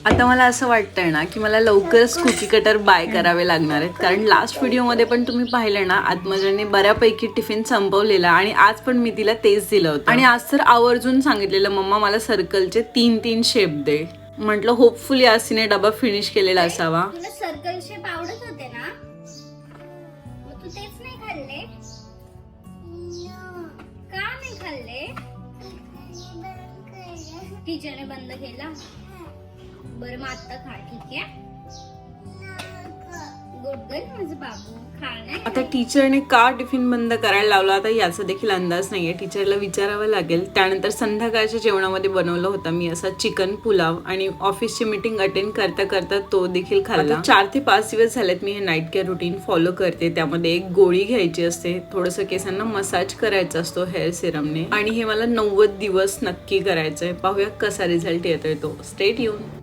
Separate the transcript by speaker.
Speaker 1: आता मला असं वाटतंय ना की मला लवकरच कुकी कटर बाय करावे लागणार आहेत, कारण लास्ट व्हिडिओमध्ये पण तुम्ही पाहिलं ना आत्मजाने बऱ्यापैकी टिफिन संपवलेला आणि आज पण मी तिला तेच दिलं होतं. आणि आज तर आवर्जून सांगितलेलं मम्मा मला सर्कलचे 3-3 शेप दे. म्हटलं होपफुली आज तिने डबा फिनिश केलेला असावा.
Speaker 2: तुला सर्कल शेप आवडत होते ना, मग तू तेच नाही खाल्ले का? नाही खाल्ले? टीचरने बंद केला. बरं मग आता खा, ठीक आहे? गुड गर्ल माझं बाबू, खा नाही.
Speaker 1: आता टीचरने का टिफिन बंद करायला लावला आता याचा देखील अंदाज नाहीये, टीचरला विचारावं लागेल. त्यानंतर संध्याकाळच्या जेवणामध्ये बनवलं होतं मी असा चिकन पुलाव आणि ऑफिसची मीटिंग अटेंड करता करता तो देखील खाल्ला. 4 ते 5 दिवस झालेत मी हे नाईट केअर रुटीन फॉलो करते. त्यामध्ये एक गोळी घ्यायची असते, थोडंसं केसांना मसाज करायचा असतो हेअर सिरमने, आणि हे मला 90 दिवस नक्की करायचंय. पाहूया कसा रिझल्ट येतोय तो. Stay tune.